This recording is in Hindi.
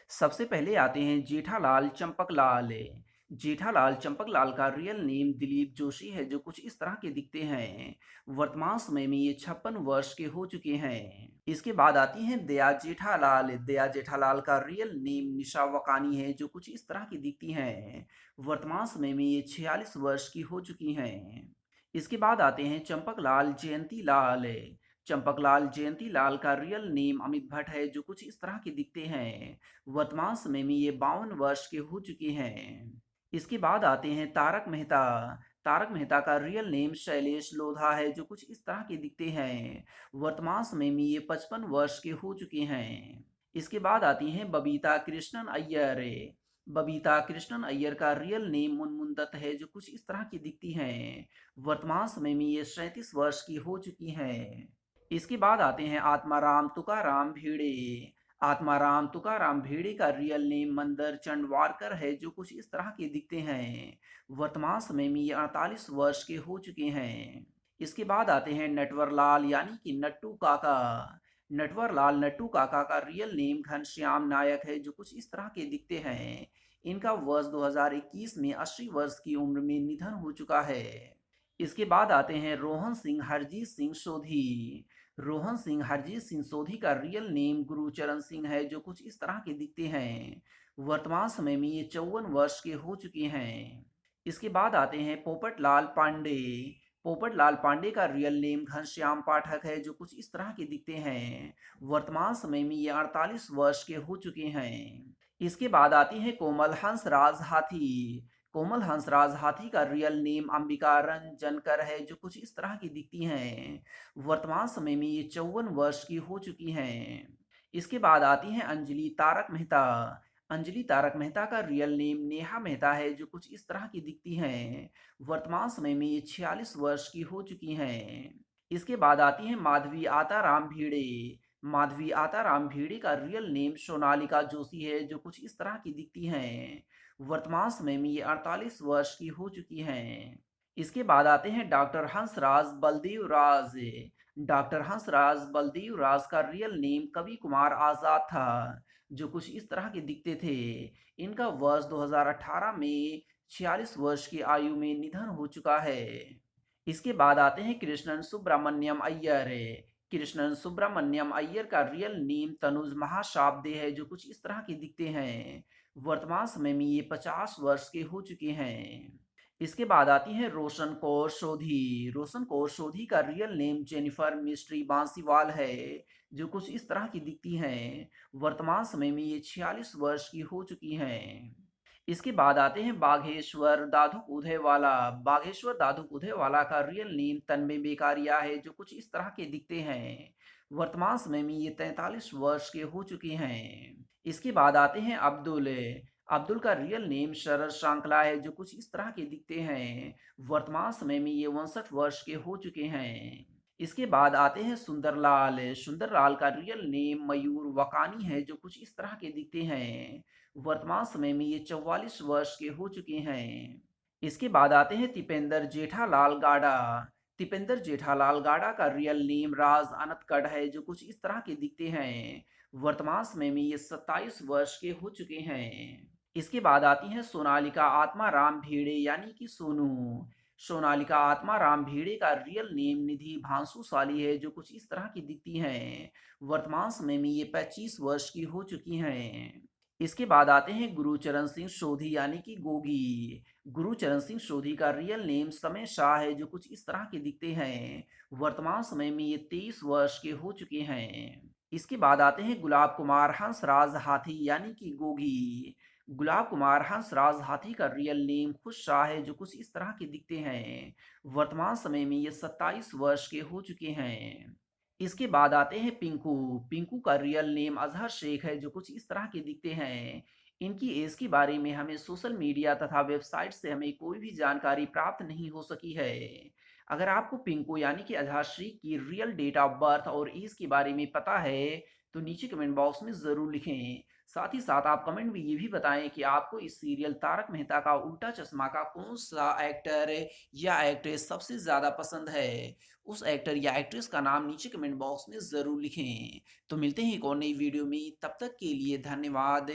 सबसे पहले आते हैं जेठालाल चंपकलाल। जेठालाल चंपकलाल का रियल नेम दिलीप जोशी है, जो कुछ इस तरह के दिखते हैं। वर्तमान समय में ये 56 वर्ष के हो चुके हैं। इसके बाद आती हैं दया जेठालाल। दया जेठालाल का रियल नेम निशा वकानी है, जो कुछ इस तरह की दिखती हैं। वर्तमान समय में ये 46 वर्ष की हो चुकी हैं। इसके बाद आते हैं चंपकलाल जयंती लाल। चंपकलाल जयंती लाल का रियल नेम अमित भट्ट है, जो कुछ इस तरह के दिखते हैं। वर्तमान समय में ये 52 वर्ष के हो चुके हैं। इसके बाद आते हैं तारक मेहता। तारक मेहता का रियल नेम शैलेश लोधा है, जो कुछ इस तरह के दिखते हैं। वर्तमान समय में ये 55 वर्ष के हो चुके हैं। इसके बाद आती हैं बबीता कृष्णन अय्यर। बबीता कृष्णन अय्यर का रियल नेम मुनमुन दत्त है, जो कुछ इस तरह की दिखती हैं। वर्तमान समय में ये 37 वर्ष की हो चुकी हैं। इसके बाद आते हैं आत्माराम तुकाराम भिड़े। आत्माराम तुकाराम भिड़े का रियल नेम मंदर चंडवारकर है, जो कुछ इस तरह के दिखते हैं। वर्तमान समय में ये 48 वर्ष के हो चुके हैं। इसके बाद आते हैं नटवरलाल यानी कि नट्टू काका। नटवरलाल नट्टू काका का रियल नेम घनश्याम नायक है, जो कुछ इस तरह के दिखते हैं। इनका वर्ष 2021 में 80 वर्ष की उम्र में निधन हो चुका है। इसके बाद आते हैं रोहन सिंह हरजीत सिंह सोधी। रोहन सिंह हरजीत सिंह सोधी का रियल नेम गुरुचरण सिंह है, जो कुछ इस तरह के दिखते हैं। वर्तमान समय में ये 54 वर्ष के हो चुके हैं। इसके बाद आते हैं पोपटलाल पांडे। पोपटलाल पांडे का रियल नेम घनश्याम पाठक है, जो कुछ इस तरह के दिखते हैं। वर्तमान समय में ये 48 वर्ष के हो चुके हैं। इसके बाद आती है कोमल हंसराज हाथी। कोमल हंसराज हाथी का रियल नेम अंबिका रंजनकर है, जो कुछ इस तरह की दिखती हैं। वर्तमान समय में ये 54 वर्ष की हो चुकी हैं। इसके बाद आती हैं अंजलि तारक मेहता। अंजलि तारक मेहता का रियल नेम नेहा मेहता है, जो कुछ इस तरह की दिखती हैं। वर्तमान समय में ये 46 वर्ष की हो चुकी हैं। इसके बाद आती हैं माधवी आताराम भिड़े। माधवी आताराम भिड़े का रियल नेम सोनालिका जोशी है, जो कुछ इस तरह की दिखती हैं। वर्तमान समय में ये 48 वर्ष की हो चुकी हैं। इसके बाद आते हैं डॉक्टर हंसराज बलदेव राज। डॉक्टर हंसराज बलदेव राज का रियल नेम कवि कुमार आजाद था, जो कुछ इस तरह के दिखते थे। इनका वर्ष 2018 में 46 वर्ष की आयु में निधन हो चुका है। इसके बाद आते हैं कृष्णन सुब्रमण्यम अय्यर। कृष्णन सुब्रमण्यम अय्यर का रियल नेम तनुज महाशाब्दे है, जो कुछ इस तरह के दिखते हैं। वर्तमान समय में ये 50 वर्ष के हो चुके हैं। इसके बाद आती है रोशन कौर सोधी। रोशन कौर सोधी का रियल नेम जेनिफर मिस्ट्री बांसीवाल है, जो कुछ इस तरह की दिखती हैं। वर्तमान समय में ये 46 वर्ष की हो चुकी हैं। इसके बाद आते हैं बाघेश्वर दादुक उधेवाला। बाघेश्वर दादुक उधेवाला का रियल नेम तन्मय बेकारिया है, जो कुछ इस तरह के दिखते हैं। वर्तमान समय में ये 43 वर्ष के हो चुके हैं। इसके बाद आते हैं अब्दुल। अब्दुल का रियल नेम शरद श्रृंखला है, जो कुछ इस तरह के दिखते हैं। वर्तमान समय में ये 62 वर्ष के हो चुके हैं। इसके बाद आते हैं सुंदरलाल। सुंदरलाल का रियल नेम मयूर वकानी है, जो कुछ इस तरह के दिखते हैं। वर्तमान समय में ये 44 वर्ष के हो चुके हैं। इसके बाद आते हैं तिपेंद्र जेठालाल गाडा। तिपेंद्र जेठालाल गाडा का रियल नेम राज अनतकड़ है, जो कुछ इस तरह के दिखते हैं। वर्तमान समय में ये 27 वर्ष के हो चुके हैं। इसके बाद आती हैं सोनालिका आत्माराम भिड़े यानी कि सोनू। सोनालिका आत्माराम भिड़े का रियल नेम निधि भांसुशाली है, जो कुछ इस तरह की दिखती हैं। वर्तमान समय में ये 25 वर्ष की हो चुकी हैं। इसके बाद आते हैं गुरुचरण सिंह सोधी यानी कि गोगी। गुरुचरण सिंह सोधी का रियल नेम समय शाह है, जो कुछ इस तरह के दिखते हैं। वर्तमान समय में ये 23 वर्ष के हो चुके हैं। इसके बाद आते हैं गुलाब कुमार हंसराज हाथी यानी कि गोगी। गुलाब कुमार हंसराज हाथी का रियल नेम खुश शाह है, जो कुछ इस तरह के दिखते हैं। वर्तमान समय में ये 27 वर्ष के हो चुके हैं। इसके बाद आते हैं पिंकू। पिंकू का रियल नेम अजहर शेख है, जो कुछ इस तरह के दिखते हैं। इनकी एज के बारे में हमें सोशल मीडिया तथा वेबसाइट से हमें कोई भी जानकारी प्राप्त नहीं हो सकी है। अगर आपको पिंकू यानी कि अजहर शेख की रियल डेट ऑफ बर्थ और एज के बारे में पता है, तो नीचे कमेंट बॉक्स में ज़रूर लिखें। साथ ही साथ आप कमेंट में ये भी बताएँ कि आपको इस सीरियल तारक मेहता का उल्टा चश्मा का कौन-सा एक्टर या एक्ट्रेस सबसे ज़्यादा पसंद है? उस एक्टर या एक्ट्रेस का नाम नीचे कमेंट बॉक्स में ज़रूर लिखें। तो मिलते हैं एक और नई वीडियो में, तब तक के लिए धन्यवाद।